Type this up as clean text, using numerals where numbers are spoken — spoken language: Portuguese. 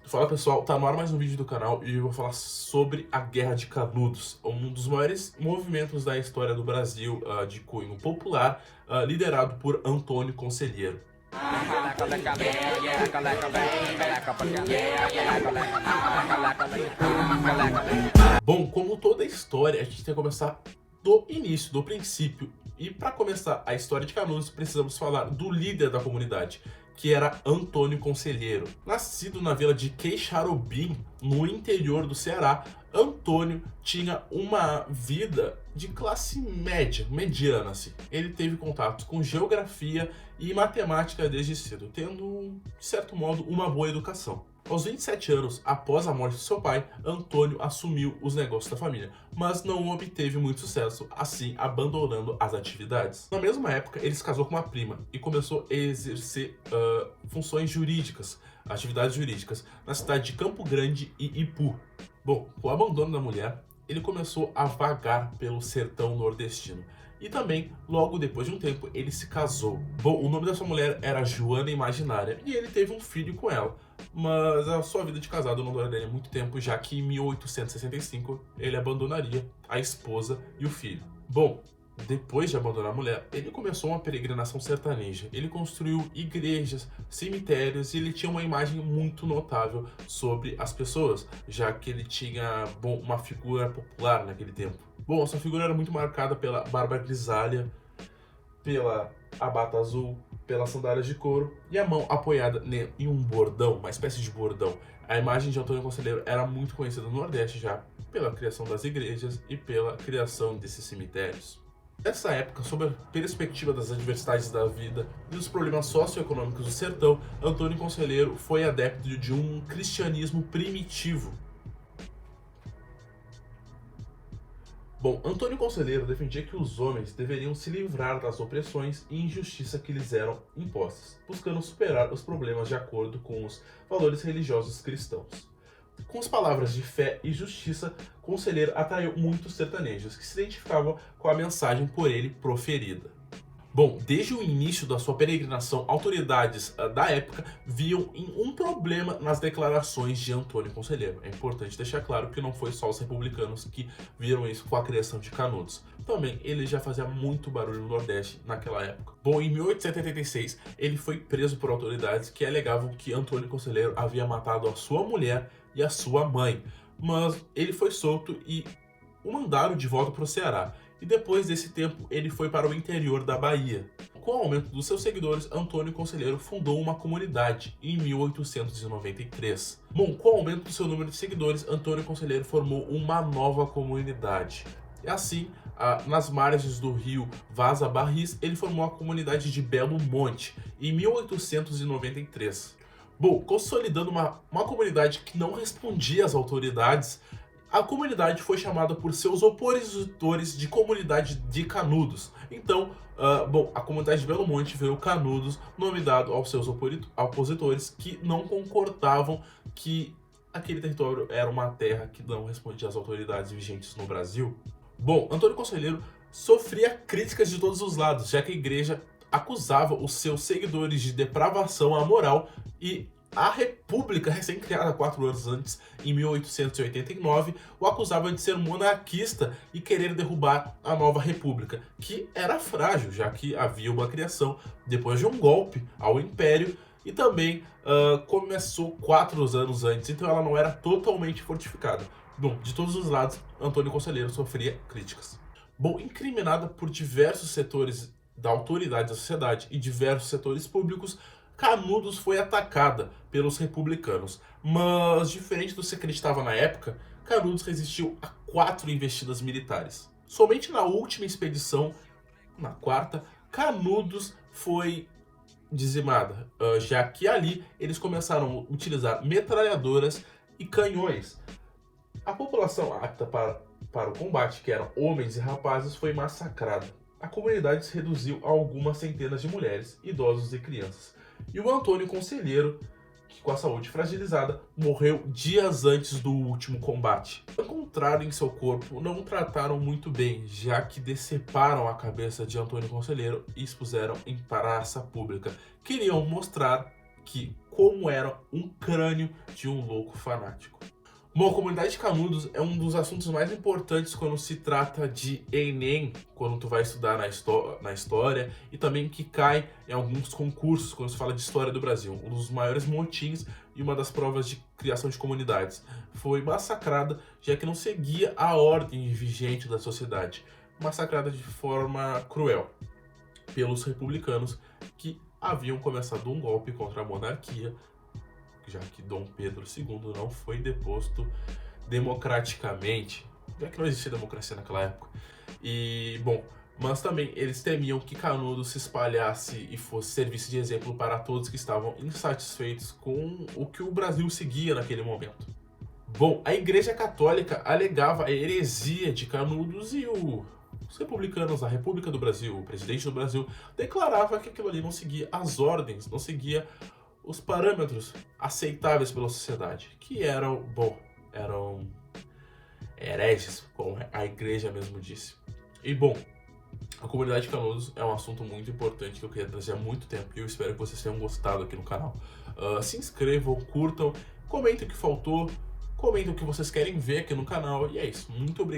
Fala pessoal, tá no ar mais um vídeo do canal e eu vou falar sobre a Guerra de Canudos, um dos maiores movimentos da história do Brasil, de cunho popular, liderado por Antônio Conselheiro. Bom, como toda história, a gente tem que começar do início, do princípio. E para começar a história de Canudos, precisamos falar do líder da comunidade, que era Antônio Conselheiro. Nascido na vila de Queixarobim, no interior do Ceará, Antônio tinha uma vida de classe média, mediana assim. Ele teve contatos com geografia e matemática desde cedo, tendo, de certo modo, uma boa educação. Aos 27 anos, após a morte de seu pai, Antônio assumiu os negócios da família, mas não obteve muito sucesso, assim abandonando as atividades. Na mesma época, ele se casou com uma prima e começou a exercer funções jurídicas, atividades jurídicas, na cidade de Campo Grande e Ipu. Bom, com o abandono da mulher, ele começou a vagar pelo sertão nordestino. E também, logo depois de um tempo, ele se casou. Bom, o nome dessa mulher era Joana Imaginária e ele teve um filho com ela. Mas a sua vida de casado não duraria muito tempo, já que em 1865 ele abandonaria a esposa e o filho. Bom, depois de abandonar a mulher, ele começou uma peregrinação sertaneja. Ele construiu igrejas, cemitérios e ele tinha uma imagem muito notável sobre as pessoas, já que ele tinha, bom, uma figura popular naquele tempo. Bom, essa figura era muito marcada pela barba grisalha, pela a bata azul, pelas sandálias de couro e a mão apoiada em um bordão, uma espécie de bordão. A imagem de Antônio Conselheiro era muito conhecida no Nordeste já pela criação das igrejas e pela criação desses cemitérios. Nessa época, sob a perspectiva das adversidades da vida e dos problemas socioeconômicos do sertão, Antônio Conselheiro foi adepto de um cristianismo primitivo. Bom, Antônio Conselheiro defendia que os homens deveriam se livrar das opressões e injustiça que lhes eram impostas, buscando superar os problemas de acordo com os valores religiosos cristãos. Com as palavras de fé e justiça, Conselheiro atraiu muitos sertanejos que se identificavam com a mensagem por ele proferida. Bom, desde o início da sua peregrinação, autoridades da época viam um problema nas declarações de Antônio Conselheiro. É importante deixar claro que não foi só os republicanos que viram isso com a criação de Canudos. Também ele já fazia muito barulho no Nordeste naquela época. Bom, em 1876 ele foi preso por autoridades que alegavam que Antônio Conselheiro havia matado a sua mulher e a sua mãe. Mas ele foi solto e o mandaram de volta para o Ceará. E depois desse tempo ele foi para o interior da Bahia. Com o aumento dos seus seguidores, Antônio Conselheiro fundou uma comunidade em 1893. Bom, com o aumento do seu número de seguidores, Antônio Conselheiro formou uma nova comunidade. E assim, nas margens do rio Vaza Barris, ele formou a comunidade de Belo Monte em 1893. Bom, consolidando uma comunidade que não respondia às autoridades, a comunidade foi chamada por seus opositores de Comunidade de Canudos. Então, bom, a comunidade de Belo Monte virou Canudos, nome dado aos seus opositores que não concordavam que aquele território era uma terra que não respondia às autoridades vigentes no Brasil. Bom, Antônio Conselheiro sofria críticas de todos os lados, já que a igreja acusava os seus seguidores de depravação amoral e a República, recém-criada 4 anos antes, em 1889, o acusava de ser monarquista e querer derrubar a nova República, que era frágil, já que havia uma criação depois de um golpe ao Império e também começou 4 anos antes, então ela não era totalmente fortificada. Bom, de todos os lados, Antônio Conselheiro sofria críticas. Bom, incriminada por diversos setores da autoridade da sociedade e diversos setores públicos, Canudos foi atacada pelos republicanos, mas diferente do que se acreditava na época, Canudos resistiu a 4 investidas militares. Somente na última expedição, na quarta, Canudos foi dizimada, já que ali eles começaram a utilizar metralhadoras e canhões. A população apta para o combate, que eram homens e rapazes, foi massacrada. A comunidade se reduziu a algumas centenas de mulheres, idosos e crianças. E o Antônio Conselheiro, que com a saúde fragilizada, morreu dias antes do último combate. Encontraram em seu corpo, não o trataram muito bem, já que deceparam a cabeça de Antônio Conselheiro e expuseram em praça pública. Queriam mostrar que como era um crânio de um louco fanático. Bom, a comunidade de Canudos é um dos assuntos mais importantes quando se trata de Enem, quando tu vai estudar na história, e também que cai em alguns concursos quando se fala de história do Brasil. Um dos maiores motins e uma das provas de criação de comunidades. Foi massacrada, já que não seguia a ordem vigente da sociedade. Massacrada de forma cruel pelos republicanos que haviam começado um golpe contra a monarquia, já que Dom Pedro II não foi deposto democraticamente, já que não existia democracia naquela época. E, bom, mas também eles temiam que Canudos se espalhasse e fosse serviço de exemplo para todos que estavam insatisfeitos com o que o Brasil seguia naquele momento. Bom, a Igreja Católica alegava a heresia de Canudos e os republicanos, a República do Brasil, o presidente do Brasil, declarava que aquilo ali não seguia as ordens, não seguia os parâmetros aceitáveis pela sociedade, que eram hereges, como a igreja mesmo disse. E bom, a comunidade de Canudos é um assunto muito importante que eu queria trazer há muito tempo e eu espero que vocês tenham gostado aqui no canal. Se inscrevam, curtam, comentem o que faltou, comentem o que vocês querem ver aqui no canal e é isso. Muito obrigado.